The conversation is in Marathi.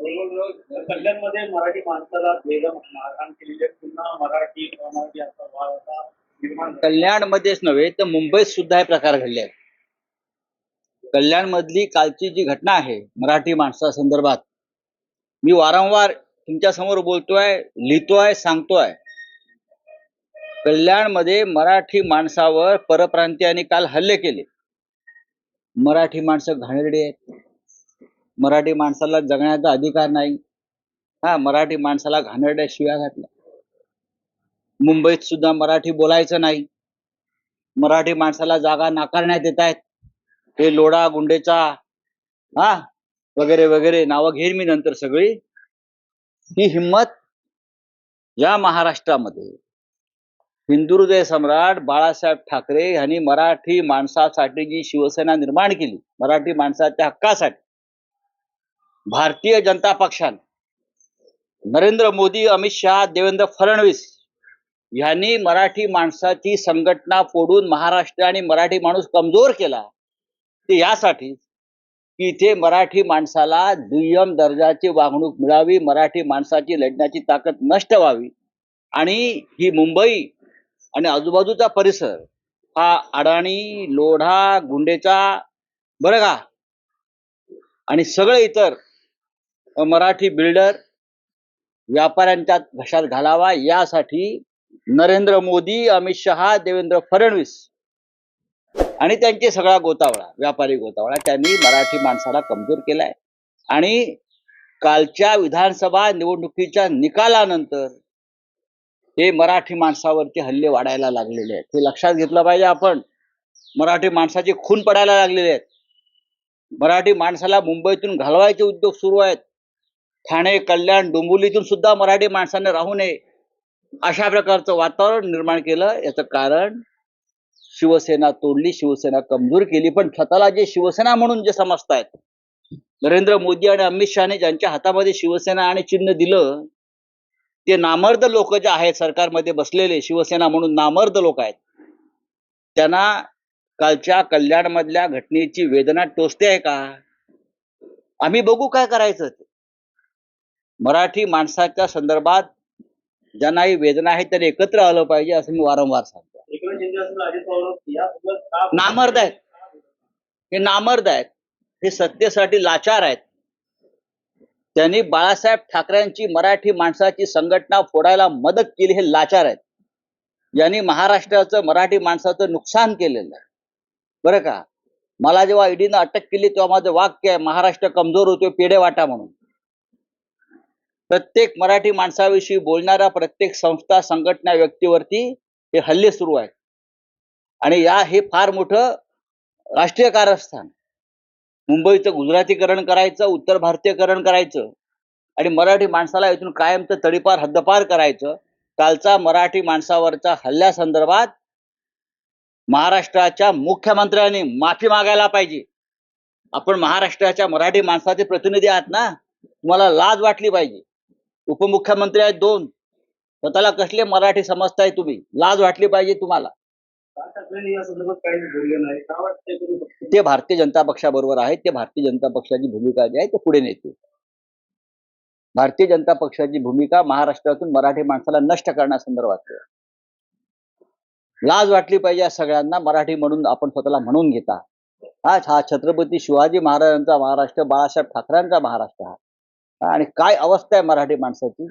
कल्याणमध्ये मराठी माणसाला बेदम मारहाण केलेली आहे. पुन्हा मराठी अमराठी असा वाद आता निर्माण झाला. कल्याणमध्येच नव्हे तर मुंबईत सुद्धा हे प्रकार घडले आहेत. कल्याण मधली कालची जी घटना आहे मराठी माणसासंदर्भात, मी वारंवार तुमच्या समोर बोलतोय, लिहितोय, सांगतोय. कल्याणमध्ये मराठी माणसावर परप्रांतीयांनी काल हल्ले केले. मराठी माणसं घाणेरडी आहेत. मराठी माणसाला जगण्याचा अधिकार नाही. मराठी माणसाला घाणेरड्या शिव्या घातल्या. मुंबईत सुद्धा मराठी बोलायचं नाही. मराठी माणसाला जागा नाकारण्यात येत आहेत. हे लोढा गुंडेचा वगैरे वगैरे नावं घेईन मी नंतर सगळी. ही हिम्मत या महाराष्ट्रामध्ये हिंदुहृदय सम्राट बाळासाहेब ठाकरे यांनी मराठी माणसासाठी जी शिवसेना निर्माण केली, मराठी माणसाच्या हक्कासाठी, भारतीय जनता पक्षाने, नरेंद्र मोदी, अमित शहा, देवेंद्र फडणवीस यांनी मराठी माणसाची संघटना फोडून महाराष्ट्र आणि मराठी माणूस कमजोर केला. ते यासाठी की इथे मराठी माणसाला दुय्यम दर्जाची वागणूक मिळावी, मराठी माणसाची लढण्याची ताकद नष्ट व्हावी आणि ही मुंबई आणि आजूबाजूचा परिसर हा अडाणी, लोढा, गुंडेचा, बरं का, आणि सगळे इतर मराठी बिल्डर व्यापाऱ्यांच्या घशात घालावा यासाठी नरेंद्र मोदी, अमित शहा, देवेंद्र फडणवीस आणि त्यांचे सगळा गोतावळा, व्यापारी गोतावळा, त्यांनी मराठी माणसाला कमजोर केलाय. आणि कालच्या विधानसभा निवडणुकीच्या निकालानंतर हे मराठी माणसावरचे हल्ले वाढायला लागलेले आहेत. हे लक्षात घेतलं पाहिजे आपण. मराठी माणसाचे खून पडायला लागलेले आहेत. मराठी माणसाला मुंबईतून घालवायचे उद्योग सुरू आहेत. ठाणे, कल्याण, डोंबिवलीतून सुद्धा मराठी माणसाने राहू नये अशा प्रकारचं वातावरण निर्माण केलं. याचं कारण शिवसेना तोडली, शिवसेना कमजोर केली. पण स्वतःला जे शिवसेना म्हणून जे समजतायत, नरेंद्र मोदी आणि अमित शहाने ज्यांच्या हातामध्ये शिवसेना आणि चिन्ह दिलं, ते नामर्द लोक जे आहेत सरकारमध्ये बसलेले, शिवसेना म्हणून नामर्द लोक आहेत, त्यांना कालच्या कल्याण मधल्या घटनेची वेदना टोचते आहे का? आम्ही बघू काय करायचं ते. मराठी माणसाच्या संदर्भात ज्यांना ही वेदना आहे त्यांनी एकत्र आलं पाहिजे असं मी वारंवार सांगतो. नामर्द आहेत, हे नामर्द आहेत, हे सत्तेसाठी लाचार आहेत. त्यांनी बाळासाहेब ठाकरेंची मराठी माणसाची संघटना फोडायला मदत केली. हे लाचार आहेत. यांनी महाराष्ट्राचं, मराठी माणसाचं नुकसान केलेलं आहे. बरं का, मला जेव्हा ईडीनं अटक केली तेव्हा माझं वाक्य आहे, महाराष्ट्र कमजोर होतोय, पेढे वाटा म्हणून. प्रत्येक मराठी माणसाविषयी बोलणाऱ्या प्रत्येक संस्था, संघटना, व्यक्तीवरती हे हल्ले सुरू आहेत. आणि हे फार मोठं राष्ट्रीय कारस्थान. मुंबईचं गुजरातीकरण करायचं, उत्तर भारतीयकरण करायचं आणि मराठी माणसाला इथून कायमचं तडीपार, हद्दपार करायचं. कालचा मराठी माणसावरच्या हल्ल्यासंदर्भात महाराष्ट्राच्या मुख्यमंत्र्यांनी माफी मागायला पाहिजे. आपण महाराष्ट्राच्या मराठी माणसाचे प्रतिनिधी आहात ना, तुम्हाला लाज वाटली पाहिजे. उपमुख्यमंत्री आहेत 2, स्वतःला कसले मराठी समजताय तुम्ही? लाज वाटली पाहिजे तुम्हाला. ते भारतीय जनता पक्षाबरोबर आहेत. ते भारतीय जनता पक्षाची भूमिका जी आहे ते पुढे नेते. भारतीय जनता पक्षाची भूमिका महाराष्ट्रातून मराठी माणसाला नष्ट करण्यासंदर्भात. लाज वाटली पाहिजे सगळ्यांना. मराठी म्हणून आपण स्वतःला म्हणून घेता. हा छत्रपती शिवाजी महाराजांचा महाराष्ट्र, बाळासाहेब ठाकरेंचा महाराष्ट्र आणि काय अवस्था आहे मराठी माणसाची.